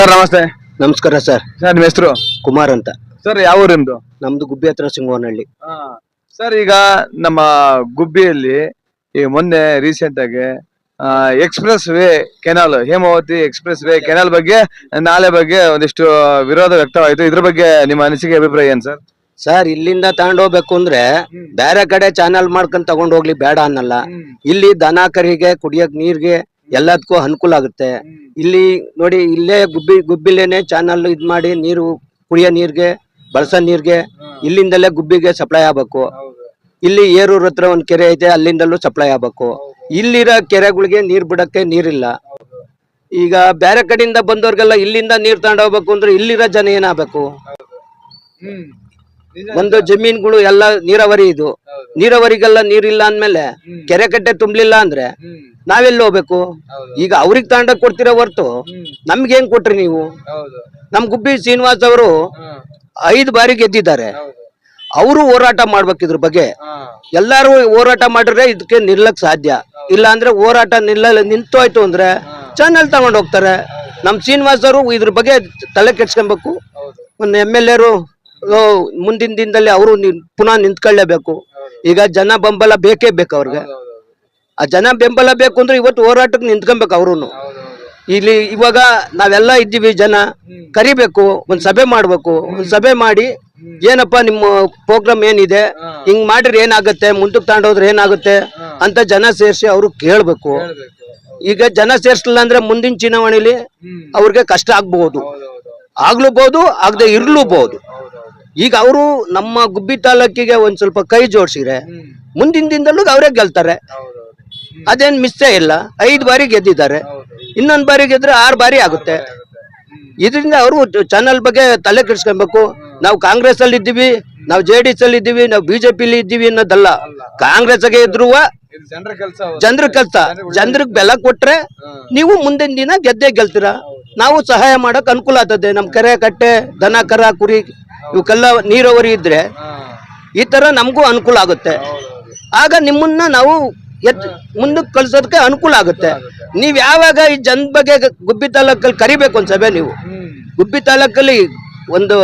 Sir ನಮಸ್ತೆ. ನಮಸ್ಕಾರ sir. Sir ನಿಮ್ಮ ಹೆಸರು? ಕುಮಾರ್ ಅಂತ ಸರ್. ಯಾವ ಊರು ನಿಮ್ದು? ನಮ್ದು ಗುಬ್ಬಿ ಹತ್ರ ಸಿಂಗವನಹಳ್ಳಿ. ಸರ್ ಈಗ ನಮ್ಮ ಗುಬ್ಬಿಯಲ್ಲಿ ಈ ಮೊನ್ನೆ ರೀಸೆಂಟ್ ಆಗಿ express way canal, Hemavathi express way canal ಬಗ್ಗೆ, ನಾಲೆ ಬಗ್ಗೆ ಒಂದಿಷ್ಟು ವಿರೋಧ ವ್ಯಕ್ತವಾಯಿತು. ಇದ್ರ ಬಗ್ಗೆ ನಿಮ್ಮ ಅನಿಸಿಕೆ, ಅಭಿಪ್ರಾಯ ಏನ್ ಸರ್? ಸರ್, ಇಲ್ಲಿಂದ ತಗೊಂಡೋಗ್ಬೇಕು ಅಂದ್ರೆ ಬೇರೆ ಕಡೆ ಚಾನಲ್ ಮಾಡ್ಕೊಂಡ್ ತಗೊಂಡ್ ಹೋಗ್ಲಿ, ಬೇಡ ಅನ್ನಲ್ಲ. ಇಲ್ಲಿ ದನ ಕರಿಗೆ ಕುಡಿಯಕ್ ನೀರ್ಗೆ ಎಲ್ಲದಕ್ಕೂ ಅನುಕೂಲ ಆಗುತ್ತೆ. ಇಲ್ಲಿ ನೋಡಿ, ಇಲ್ಲೇ ಗುಬ್ಬಿಲೇನೆ ಚಾನಲ್ ಇದ್ ಮಾಡಿ ನೀರು, ಕುಡಿಯೋ ನೀರ್ಗೆ, ಬಳಸೋ ನೀರ್ಗೆ ಇಲ್ಲಿಂದಲೇ ಗುಬ್ಬಿಗೆ ಸಪ್ಲೈ ಆಗ್ಬೇಕು. ಇಲ್ಲಿ ಏರೂರ್ ಹತ್ರ ಒಂದ್ ಕೆರೆ ಐತೆ, ಅಲ್ಲಿಂದಲೂ ಸಪ್ಲೈ ಆಗ್ಬೇಕು. ಇಲ್ಲಿರೋ ಕೆರೆಗಳಿಗೆ ನೀರ್ ಬಿಡಕ್ಕೆ ನೀರಿಲ್ಲ. ಈಗ ಬೇರೆ ಕಡೆಯಿಂದ ಬಂದವ್ರಿಗೆಲ್ಲ ಇಲ್ಲಿಂದ ನೀರ್ ತಗೊಂಡೋಗ್ಬೇಕು ಅಂದ್ರೆ ಇಲ್ಲಿರೋ ಜನ ಏನಾಗಬೇಕು? ಒಂದು ಜಮೀನ್ಗಳು ಎಲ್ಲ ನೀರಾವರಿ, ಇದು ನೀರಾವರಿಗೆಲ್ಲ ನೀರಿಲ್ಲ ಅಂದ್ಮೇಲೆ ಕೆರೆ ಕಟ್ಟೆ ತುಂಬಲಿಲ್ಲ ಅಂದ್ರೆ ನಾವೆಲ್ಲಿ ಹೋಗ್ಬೇಕು? ಈಗ ಅವ್ರಿಗೆ ತಗೊಂಡೋಗ್ ಕೊಡ್ತಿರೋ ಹೊರ್ತು ನಮ್ಗೆ ಹೆಂಗ್ ಕೊಟ್ರಿ ನೀವು? ನಮ್ ಗುಬ್ಬಿ ಶ್ರೀನಿವಾಸ್ ಅವರು 5 ಬಾರಿ ಗೆದ್ದಿದ್ದಾರೆ. ಅವರು ಹೋರಾಟ ಮಾಡ್ಬೇಕು ಇದ್ರ ಬಗ್ಗೆ. ಎಲ್ಲಾರು ಹೋರಾಟ ಮಾಡಿದ್ರೆ ಇದಕ್ಕೆ ನಿಲ್ಲಕ್ ಸಾಧ್ಯ. ಇಲ್ಲ ಅಂದ್ರೆ ಹೋರಾಟ ನಿಂತೋಯ್ತು ಅಂದ್ರೆ ಚಾನಲ್ ತಗೊಂಡ್ ಹೋಗ್ತಾರೆ. ನಮ್ ಶ್ರೀನಿವಾಸ್ ಅವರು ಇದ್ರ ಬಗ್ಗೆ ತಲೆ ಕೆಡ್ಸ್ಕೊಬೇಕು. ಒಂದು MLA ಮುಂದಿನ ದಿನದಲ್ಲಿ ಅವರು ಪುನಃ ನಿಂತ್ಕೊಳ್ಳೇಬೇಕು. ಈಗ ಜನ ಬೆಂಬಲ ಬೇಕೇ ಬೇಕು ಅವ್ರಿಗೆ. ಆ ಜನ ಬೆಂಬಲ ಬೇಕು ಅಂದ್ರೆ ಇವತ್ತು ಹೋರಾಟಕ್ಕೆ ನಿಂತ್ಕೊಬೇಕು ಅವ್ರು. ಇಲ್ಲಿ ಇವಾಗ ನಾವೆಲ್ಲ ಇದ್ದೀವಿ, ಜನ ಕರಿಬೇಕು, ಒಂದ್ ಸಭೆ ಮಾಡ್ಬೇಕು. ಒಂದ್ ಸಭೆ ಮಾಡಿ ಏನಪ್ಪಾ ನಿಮ್ಮ ಪ್ರೋಗ್ರಾಮ್ ಏನಿದೆ, ಹಿಂಗ್ ಮಾಡಿದ್ರೆ ಏನಾಗುತ್ತೆ, ಮುಂದಕ್ಕೆ ತಗೊಂಡೋದ್ರೆ ಏನಾಗುತ್ತೆ ಅಂತ ಜನ ಸೇರ್ಸಿ ಅವ್ರು ಕೇಳ್ಬೇಕು. ಈಗ ಜನ ಸೇರ್ಸಲಿಲ್ಲ ಅಂದ್ರೆ ಮುಂದಿನ ಚುನಾವಣೆಯಲ್ಲಿ ಅವ್ರಿಗೆ ಕಷ್ಟ ಆಗ್ಬಹುದು, ಆಗ್ಲೂಬಹುದು, ಆಗದೆ ಇರ್ಲೂಬಹುದು. ಈಗ ಅವರು ನಮ್ಮ ಗುಬ್ಬಿ ತಾಲೂಕಿಗೆ ಒಂದ್ ಸ್ವಲ್ಪ ಕೈ ಜೋಡಿಸಿದ್ರೆ ಮುಂದಿನ ದಿನದಲ್ಲೂ ಅವರೇ ಗೆಲ್ತಾರೆ. ಅದೇನ್ ಮಿಸ್ಸೇ ಇಲ್ಲ. 5 ಬಾರಿ ಗೆದ್ದಿದ್ದಾರೆ, ಇನ್ನೊಂದ್ ಬಾರಿ ಗೆದ್ರೆ 6 ಬಾರಿ ಆಗುತ್ತೆ. ಇದರಿಂದ ಅವರು ಚಾನಲ್ ಬಗ್ಗೆ ತಲೆ ಕೆಡಿಸ್ಕೊಬೇಕು. ನಾವು ಕಾಂಗ್ರೆಸ್ ಅಲ್ಲಿ ಇದ್ದೀವಿ, ನಾವು JDS ಅಲ್ಲಿ ಇದ್ದೀವಿ, ನಾವು BJP ಇದ್ದೀವಿ ಅನ್ನೋದಲ್ಲ. ಕಾಂಗ್ರೆಸ್ ಗೆ ಇದ್ರು ಜನರ ಕೆಲಸ, ಜನರಿಗೆ ಬೆಲೆ ಕೊಟ್ರೆ ನೀವು ಮುಂದಿನ ದಿನ ಗೆದ್ದೇ ಗೆಲ್ತೀರಾ. ನಾವು ಸಹಾಯ ಮಾಡಕ್ ಅನುಕೂಲ ಆಗ್ತದೆ. ನಮ್ ಕೆರೆ ಕಟ್ಟೆ, ದನ ಕರ ಕುರಿ ಇವಕ್ಕೆಲ್ಲ ನೀರಾವರಿ ಇದ್ರೆ ಈ ತರ ನಮಗೂ ಅನುಕೂಲ ಆಗುತ್ತೆ. ಆಗ ನಿಮ್ಮನ್ನ ನಾವು ಮುಂದಕ್ಕೆ ಕಳ್ಸೋದಕ್ಕೆ ಅನುಕೂಲ ಆಗುತ್ತೆ. ನೀವ್ ಯಾವಾಗ ಈ ಜನ ಬಗ್ಗೆ ಗುಬ್ಬಿ ತಾಲೂಕಲ್ಲಿ ಕರಿಬೇಕು ಒಂದ್ ಸಭೆ, ನೀವು ಗುಬ್ಬಿ ತಾಲೂಕಲ್ಲಿ ಒಂದು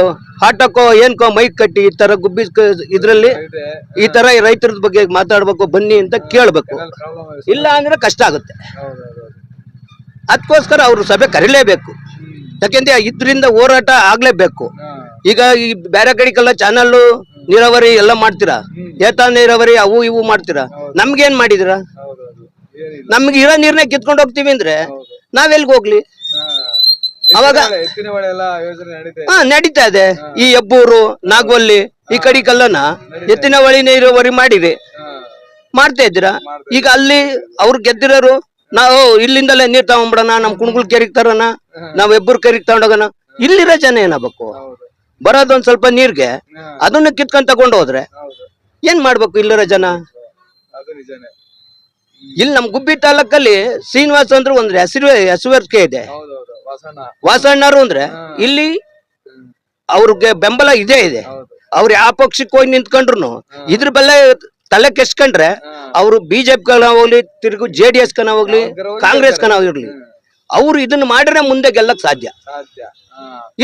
ಆಟೋಕೋ ಏನ್ಕೋ ಮೈಕ್ ಕಟ್ಟಿ ಈ ತರ ಗುಬ್ಬಿ ಇದ್ರಲ್ಲಿ ಈ ತರ ರೈತರ ಬಗ್ಗೆ ಮಾತಾಡ್ಬೇಕು, ಬನ್ನಿ ಅಂತ ಕೇಳ್ಬೇಕು. ಇಲ್ಲ ಅಂದ್ರೆ ಕಷ್ಟ ಆಗುತ್ತೆ. ಅದಕ್ಕೋಸ್ಕರ ಅವ್ರು ಸಭೆ ಕರಿಲೇಬೇಕು. ಯಾಕೆಂದ್ರೆ ಇದರಿಂದ ಹೋರಾಟ ಆಗ್ಲೇಬೇಕು. ಈಗ ಈ ಬೇರೆ ಕಡೆಗೆಲ್ಲ ಚಾನಲ್ ನೀರಾವರಿ ಎಲ್ಲ ಮಾಡ್ತೀರಾ, ಏತ ನೀರಾವರಿ ಅವು ಇವು ಮಾಡ್ತೀರಾ. ನಮ್ಗೇನ್ ಮಾಡಿದಿರ? ನಮ್ಗೆ ಇರೋ ನೀರ್ನ ಕಿತ್ಕೊಂಡು ಹೋಗ್ತೀವಿ ಅಂದ್ರೆ ನಾವೆಲ್ಗ ಹೋಗ್ಲಿ? ಅವಾಗ ನಡೀತಾ ಇದೆ. ಈ ಹೆಬ್ಬೂರು, ನಾಗವಲ್ಲಿ ಈ ಕಡೆಗೆಲ್ಲನ ಎತ್ತಿನ ಹೊಳಿ ನೀರಾವರಿ ಮಾಡಿರಿ, ಮಾಡ್ತಾ ಇದ್ದೀರಾ. ಈಗ ಅಲ್ಲಿ ಅವ್ರು ಗೆದ್ದಿರೋರು, ನಾವು ಇಲ್ಲಿಂದಲೇ ನೀರ್ ತಗೊಂಡ್ಬಿಡೋಣ, ನಮ್ ಕುಣಗುಲ್ ಕೆರೆಗೆ ತರೋಣ, ನಾವ್ ಹೆಬ್ಬೂರ್ ಕೆರೆಗೆ ತಗೊಂಡೋಗೋಣ. ಇಲ್ಲಿರೋ ಜನ ಏನಾಗಬೇಕು? ಬರೋದೊಂದ್ ಸ್ವಲ್ಪ ನೀರ್ಗೆ ಅದನ್ನ ಕಿತ್ಕೊಂಡ್ ತಗೊಂಡ್ ಹೋದ್ರೆ ಏನ್ ಮಾಡ್ಬೇಕು ಇಲ್ಲಿರೋ ಜನ? ಇಲ್ಲಿ ನಮ್ ಗುಬ್ಬಿ ತಾಲೂಕಲ್ಲಿ ಶ್ರೀನಿವಾಸ್ ಅಂದ್ರೆ ಒಂದ್ ಹೆಸರುವಾಸಿಕೆ ಇದೆ. ವಾಸಣ್ಣರು ಅಂದ್ರೆ ಇಲ್ಲಿ ಅವ್ರಿಗೆ ಬೆಂಬಲ ಇದೆ. ಅವ್ರು ಯಾವ ಪಕ್ಷಕ್ಕೆ ಹೋಗಿ ನಿಂತ್ಕೊಂಡ್ರು ಇದ್ರ ಬೆಲ್ಲ ತಲೆ ಕೆಸ್ಕೊಂಡ್ರೆ ಅವ್ರು BJP ಕನ ಹೋಗ್ಲಿ, ತಿರುಗು JDS ಕನ ಹೋಗ್ಲಿ, ಕಾಂಗ್ರೆಸ್ ಕನ ಹೋಗ್ಲಿ, ಅವ್ರು ಇದನ್ನ ಮಾಡಿದ್ರೆ ಮುಂದೆ ಗೆಲ್ಲಕ್ ಸಾಧ್ಯ.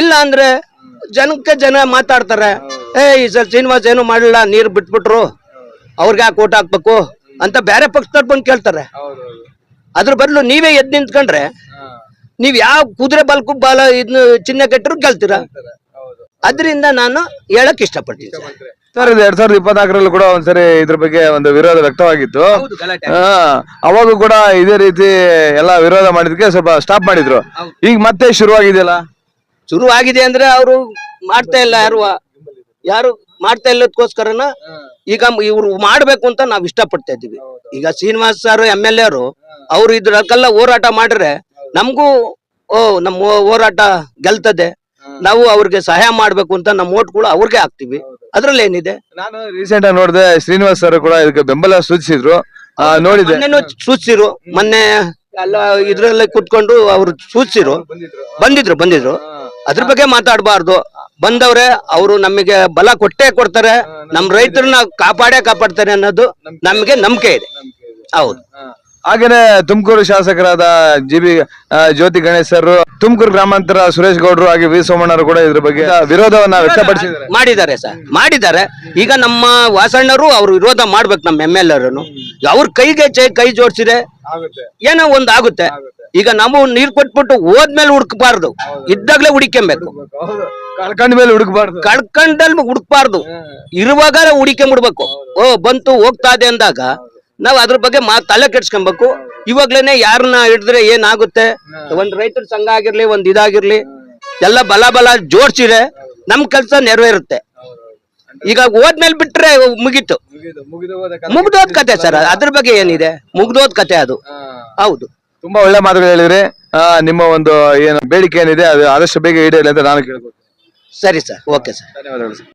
ಇಲ್ಲ ಅಂದ್ರೆ ಜನಕ್ಕೆ ಜನ ಮಾತಾಡ್ತಾರೆ, ಈ ಸರ್ ಶ್ರೀನಿವಾಸ್ ಏನು ಮಾಡಲಿಲ್ಲ, ನೀರು ಬಿಟ್ಬಿಟ್ರು, ಅವ್ರಿಗೆ ಯಾಕೆ ಓಟ್ ಹಾಕ್ಬೇಕು ಅಂತ ಬೇರೆ ಪಕ್ಷದವ್ರು ಬಂದು ಕೇಳ್ತಾರೆ. ಅದ್ರ ಬದಲು ನೀವೇ ಎದ್ದು ನಿಂತ್ಕೊಂಡ್ರೆ ನೀವ್ ಯಾವ ಕುದುರೆ ಬಲ್ಕು ಬಾಲ ಇದನ್ನ ಚಿಹ್ನೆ ಕಟ್ಟರು ಗೆಲ್ತೀರಾ. ಅದರಿಂದ ನಾನು ಹೇಳಕ್ ಇಷ್ಟಪಡ್ತೀನಿ ಸರ್. 2024 ಕೂಡ ಒಂದ್ಸರಿ ಇದ್ರ ಬಗ್ಗೆ ಒಂದು ವಿರೋಧ ವ್ಯಕ್ತವಾಗಿತ್ತು. ಅವಾಗ ಕೂಡ ಇದೇ ರೀತಿ ಎಲ್ಲ ವಿರೋಧ ಮಾಡಿದಕ್ಕೆ ಸ್ವಲ್ಪ ಸ್ಟಾಪ್ ಮಾಡಿದ್ರು. ಈಗ ಮತ್ತೆ ಶುರುವಾಗಿದೆಯಲ್ಲ? ಶುರುವಾಗಿದೆ ಅಂದ್ರೆ ಅವರು ಮಾಡ್ತಾ ಇಲ್ಲ, ಯಾರು ಮಾಡ್ತಾ ಇಲ್ಲದಕ್ಕೋಸ್ಕರನ ಈಗ ಇವ್ರು ಮಾಡ್ಬೇಕು ಅಂತ ನಾವ್ ಇಷ್ಟಪಡ್ತಾ ಇದ್ದೀವಿ. ಈಗ ಶ್ರೀನಿವಾಸ್ ಸರ್ MLA ಅವ್ರು ಇದ್ರಕ್ಕೆಲ್ಲ ಹೋರಾಟ ಮಾಡಿದ್ರೆ ನಮಗೂ ನಮ್ಮ ಹೋರಾಟ ಗೆಲ್ತದೆ. ನಾವು ಅವ್ರಿಗೆ ಸಹಾಯ ಮಾಡ್ಬೇಕು ಅಂತ ನಮ್ಮ ಓಟ್ಗಳು ಅವ್ರಿಗೆ ಹಾಕ್ತಿವಿ. ಅದ್ರಲ್ಲಿ ಏನಿದೆ? ನಾನು ರೀಸೆಂಟ್ ಆಗಿ ನೋಡಿದೆ, ಶ್ರೀನಿವಾಸ್ ಸರ್ ಕೂಡ ಇದಕ್ಕೆ ಬೆಂಬಲ ಸೂಚಿಸಿದ್ರು, ನೋಡಿದೆ. ಸೂಚಿಸಿರು ಮೊನ್ನೆ ಎಲ್ಲ ಇದ್ರಲ್ಲೇ ಕುತ್ಕೊಂಡು ಅವ್ರು ಸೂಚಿಸಿರು, ಬಂದಿದ್ರು. ಅದ್ರ ಬಗ್ಗೆ ಮಾತಾಡಬಾರ್ದು. ಬಂದವ್ರೆ, ಅವರು ನಮಗೆ ಬಲ ಕೊಟ್ಟೇ ಕೊಡ್ತಾರೆ, ನಮ್ ರೈತರನ್ನ ಕಾಪಾಡ್ತಾರೆ ಅನ್ನೋದು ನಮ್ಗೆ ನಂಬಿಕೆ ಇದೆ. ಹೌದು, ಹಾಗೇನೆ ತುಮಕೂರು ಶಾಸಕರಾದ ಜಿ.ಬಿ. ಜ್ಯೋತಿ ಗಣೇಶ್ ಸರ್, ತುಮಕೂರು ಗ್ರಾಮಾಂತರ ಸುರೇಶ್ ಗೌಡ್ರು ಹಾಗೆ ವಿ ಸೋಮಣ್ಣರು ಕೂಡ ಇದ್ರ ಬಗ್ಗೆ ವಿರೋಧವನ್ನ ವ್ಯಕ್ತಪಡಿಸಿದ್ದಾರೆ. ಮಾಡಿದ್ದಾರೆ ಸರ್, ಮಾಡಿದ್ದಾರೆ. ಈಗ ನಮ್ಮ ವಾಸಣ್ಣರು ಅವ್ರು ವಿರೋಧ ಮಾಡ್ಬೇಕು, ನಮ್ಮ MLA ಅವ್ರ ಕೈಗೆ ಕೈ ಜೋಡಿಸಿದ್ರೆ ಏನೋ ಒಂದ್ ಆಗುತ್ತೆ. ಈಗ ನಾವು ನೀರ್ ಕೊಟ್ಬಿಟ್ಟು ಹೋದ್ಮೇಲೆ ಹುಡುಕ್ಬಾರ್ದು, ಇದ್ದಾಗ್ಲೇ ಹುಡಿಕೆಂಬೇಕು. ಕಳ್ಕೊಂಡ ಮೇಲೆ ಹುಡುಕ್ಬಾರ್ದು, ಕಳ್ಕೊಂಡಲ್ಲಿ ಹುಡುಕ್ಬಾರ್ದು, ಇರುವಾಗ ಹುಡಿಕೊಂಬಿಡ್ಬೇಕು. ಬಂತು ಹೋಗ್ತಾ ಇದೆ ಅಂದಾಗ ನಾವ್ ಅದ್ರ ಬಗ್ಗೆ ತಲೆ ಕೆಡ್ಸ್ಕೊಬೇಕು. ಇವಾಗ್ಲೇನೆ ಯಾರನ್ನ ಹಿಡಿದ್ರೆ ಏನಾಗುತ್ತೆ, ಒಂದ್ ರೈತರ ಸಂಘ ಆಗಿರ್ಲಿ, ಒಂದ್ ಇದಾಗಿರ್ಲಿ, ಎಲ್ಲ ಬಲ ಜೋಡ್ಸಿದ್ರೆ ನಮ್ ಕೆಲ್ಸ ನೆರವೇರುತ್ತೆ. ಈಗ ಹೋದ್ಮೇಲೆ ಬಿಟ್ರೆ ಮುಗೀತು, ಮುಗ್ದೋದ್ ಕತೆ ಸರ್. ಅದ್ರ ಬಗ್ಗೆ ಏನಿದೆ, ಮುಗ್ದೋದ್ ಕತೆ ಅದು. ಹೌದು, ತುಂಬಾ ಒಳ್ಳೆ ಮಾತುಗಳು ಹೇಳಿದ್ರಿ. ನಿಮ್ಮ ಒಂದು ಏನು ಬೇಡಿಕೆ ಏನಿದೆ ಅದು ಆದಷ್ಟು ಬೇಗ ಈಡೇರಲಿ ಅಂತ ನಾನು ಕೇಳ್ಬೋದು. ಸರಿ ಸರ್, ಓಕೆ ಸರ್. ಧನ್ಯವಾದಗಳು.